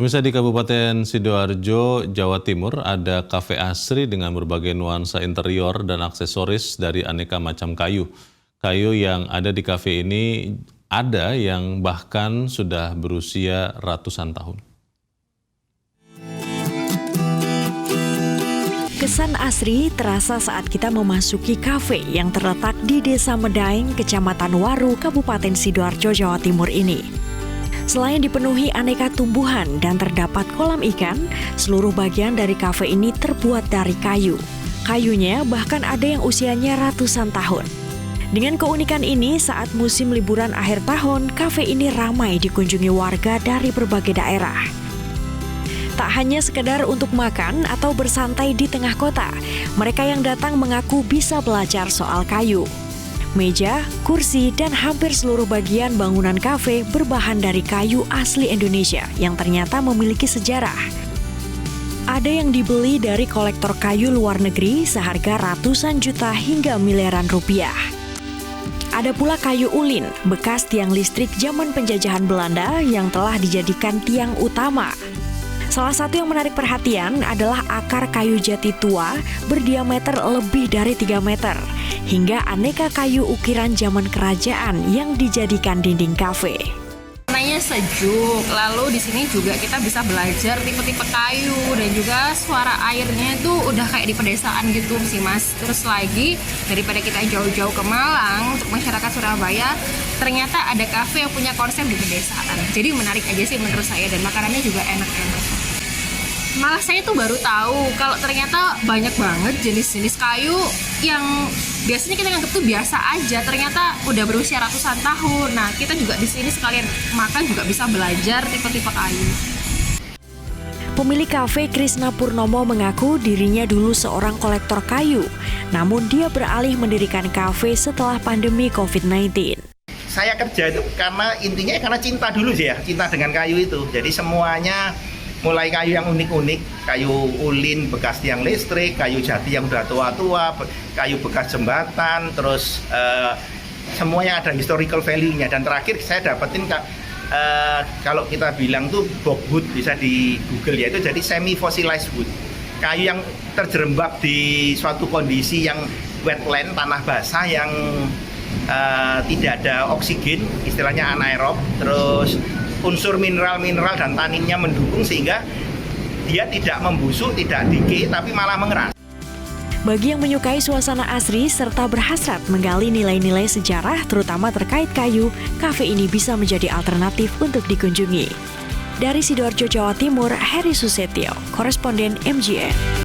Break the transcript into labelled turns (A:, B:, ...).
A: Pemirsa, di Kabupaten Sidoarjo, Jawa Timur, ada kafe asri dengan berbagai nuansa interior dan aksesoris dari aneka macam kayu. Kayu yang ada di kafe ini ada yang bahkan sudah berusia ratusan tahun.
B: Kesan asri terasa saat kita memasuki kafe yang terletak di Desa Medaeng, Kecamatan Waru, Kabupaten Sidoarjo, Jawa Timur ini. Selain dipenuhi aneka tumbuhan dan terdapat kolam ikan, seluruh bagian dari kafe ini terbuat dari kayu. Kayunya bahkan ada yang usianya ratusan tahun. Dengan keunikan ini, saat musim liburan akhir tahun, kafe ini ramai dikunjungi warga dari berbagai daerah. Tak hanya sekedar untuk makan atau bersantai di tengah kota, mereka yang datang mengaku bisa belajar soal kayu. Meja, kursi, dan hampir seluruh bagian bangunan kafe berbahan dari kayu asli Indonesia yang ternyata memiliki sejarah. Ada yang dibeli dari kolektor kayu luar negeri seharga ratusan juta hingga miliaran rupiah. Ada pula kayu ulin, bekas tiang listrik zaman penjajahan Belanda yang telah dijadikan tiang utama. Salah satu yang menarik perhatian adalah akar kayu jati tua berdiameter lebih dari 3 meter, hingga aneka kayu ukiran zaman kerajaan yang dijadikan dinding kafe.
C: Warnanya sejuk, lalu di sini juga kita bisa belajar tipe-tipe kayu dan juga suara airnya itu udah kayak di pedesaan gitu sih Mas. Terus lagi daripada kita jauh-jauh ke Malang, untuk masyarakat Surabaya ternyata ada kafe yang punya konsep di pedesaan. Jadi menarik aja sih menurut saya, dan makanannya juga enak-enak. Malah saya tuh baru tahu kalau ternyata banyak banget jenis-jenis kayu yang biasanya kita anggap tuh biasa aja, ternyata udah berusia ratusan tahun. Nah, kita juga di sini sekalian makan juga bisa belajar tipe-tipe kayu.
B: Pemilik kafe Krisna Purnomo mengaku dirinya dulu seorang kolektor kayu, namun dia beralih mendirikan kafe setelah pandemi COVID-19.
D: Saya kerja itu intinya cinta dulu sih ya, cinta dengan kayu itu. Jadi semuanya mulai kayu yang unik-unik, kayu ulin bekas tiang listrik, kayu jati yang udah tua-tua, kayu bekas jembatan, terus semuanya ada historical value-nya. Dan terakhir saya dapetin kalau kita bilang tuh bogwood, bisa di Google ya, itu jadi semi fossilized wood. Kayu yang terjerembab di suatu kondisi yang wetland, tanah basah yang tidak ada oksigen, istilahnya anaerob, terus unsur mineral-mineral dan taninnya mendukung sehingga dia tidak membusuk, tidak decay, tapi malah mengeras.
B: Bagi yang menyukai suasana asri serta berhasrat menggali nilai-nilai sejarah terutama terkait kayu, kafe ini bisa menjadi alternatif untuk dikunjungi. Dari Sidoarjo, Jawa Timur, Heri Susetio, koresponden MGN.